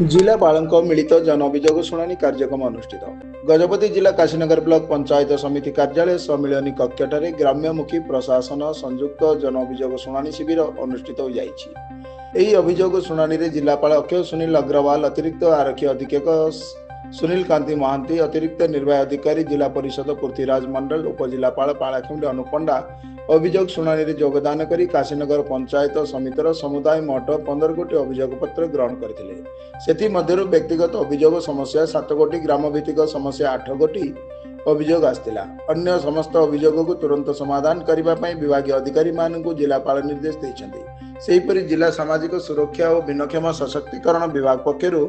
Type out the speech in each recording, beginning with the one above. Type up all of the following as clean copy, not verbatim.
जिलापालଙ୍କ ମିଳିତ ଜନ ଅଭିଯୋଗ ଶୁଣାଣି କାର୍ଯ୍ୟକ୍ରମ ଅନୁଷ୍ଠିତ। ଗଜପତି ଜିଲ୍ଲା କାଶୀନଗର ବ୍ଲକ ପଞ୍ଚାୟତ ସମିତି କାର୍ଯ୍ୟାଳୟ ସମ୍ମିଳନୀ କକ୍ଷଠାରେ ଗ୍ରାମ୍ୟମୁଖୀ ପ୍ରଶାସନ ସଂଯୁକ୍ତ ଜନ ଅଭିଯୋଗ ଶୁଣାଣି ଶିବିର ଅନୁଷ୍ଠିତ ହୋଇଯାଇଛି। ଏହି ଅଭିଯୋଗ ଶୁଣାଣିରେ ଜିଲ୍ଲାପାଳ ଅକ୍ଷୟ ସୁନୀଲ ଅଗ୍ରୱାଲ, ଅତିରିକ୍ତ ଆରକ୍ଷୀ ଅଧୀକ୍ଷକ ସୁନୀଲ କାନ୍ତି ମହାନ୍ତି, ଅତିରିକ୍ତ ନିର୍ବାହୀ ଅଧିକାରୀ ଜିଲ୍ଲା ପରିଷଦ ପୃଥ୍ୱୀରାଜ ମଣ୍ଡଳ, ଉପଜିଲ୍ଲାପାଳ ପାଳାଖେମୁଣ୍ଡି ଅନୁପ ପଣ୍ଡା ଅଭିଯୋଗ ଶୁଣାଣିରେ ଯୋଗଦାନ କରି କାଶୀନଗର ପଞ୍ଚାୟତ ସମିତିର ସମୁଦାୟ ମୋଟ 15 ଗୋଟି ଅଭିଯୋଗ ପତ୍ର ଗ୍ରହଣ କରିଥିଲେ। ସେଥିମଧ୍ୟରୁ ବ୍ୟକ୍ତିଗତ ଅଭିଯୋଗ ସମସ୍ୟା 7 ଗୋଟି, ଗ୍ରାମ ଭିତ୍ତିକ ସମସ୍ୟା 8 ଗୋଟି ଅଭିଯୋଗ ଆସିଥିଲା। ଅନ୍ୟ ସମସ୍ତ ଅଭିଯୋଗକୁ ତୁରନ୍ତ ସମାଧାନ କରିବା ପାଇଁ ବିଭାଗୀୟ ଅଧିକାରୀମାନଙ୍କୁ ଜିଲ୍ଲାପାଳ ନିର୍ଦ୍ଦେଶ ଦେଇଛନ୍ତି। ସେହିପରି ଜିଲ୍ଲା ସାମାଜିକ ସୁରକ୍ଷା ଓ ଭିନ୍ନକ୍ଷମ ସଶକ୍ତିକରଣ ବିଭାଗ ପକ୍ଷରୁ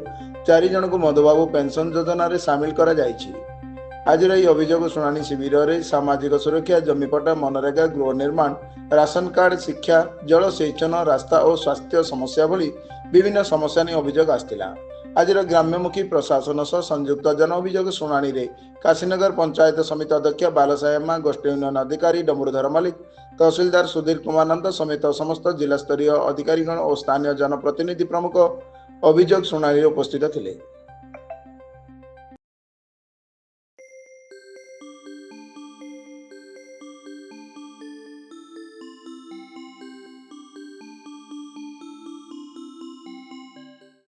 4 ଜଣଙ୍କୁ ମଧୁବାବୁ ପେନସନ ଯୋଜନାରେ ସାମିଲ କରାଯାଇଛି। ଆଜିର ଏହି ଅଭିଯୋଗ ଶୁଣାଣି ଶିବିରରେ ସାମାଜିକ ସୁରକ୍ଷା, ଜମିପଟ୍ଟା, ମନରେଗା, ଗୃହ ନିର୍ମାଣ, ରାସନ କାର୍ଡ, ଶିକ୍ଷା, ଜଳସେଚନ, ରାସ୍ତା ଓ ସ୍ୱାସ୍ଥ୍ୟ ସମସ୍ୟା ଭଳି ବିଭିନ୍ନ ସମସ୍ୟା ନେଇ ଅଭିଯୋଗ ଆସିଥିଲା। ଆଜିର ଗ୍ରାମ୍ୟମୁଖୀ ପ୍ରଶାସନ ସହ ସଂଯୁକ୍ତ ଜନ ଅଭିଯୋଗ ଶୁଣାଣିରେ କାଶୀନଗର ପଞ୍ଚାୟତ ସମିତି ଅଧ୍ୟକ୍ଷ ବାଲସାହେମା, ଗୋଷ୍ଠୀ ଉନ୍ନୟନ ଅଧିକାରୀ ଡମରୁଧର ମଲ୍ଲିକ, ତହସିଲଦାର ସୁଧୀର କୁମାର ନନ୍ଦ ସମେତ ସମସ୍ତ ଜିଲ୍ଲାସ୍ତରୀୟ ଅଧିକାରୀଗଣ ଓ ସ୍ଥାନୀୟ ଜନପ୍ରତିନିଧି ପ୍ରମୁଖ ଅଭିଯୋଗ ଶୁଣାଣିରେ ଉପସ୍ଥିତ ଥିଲେ।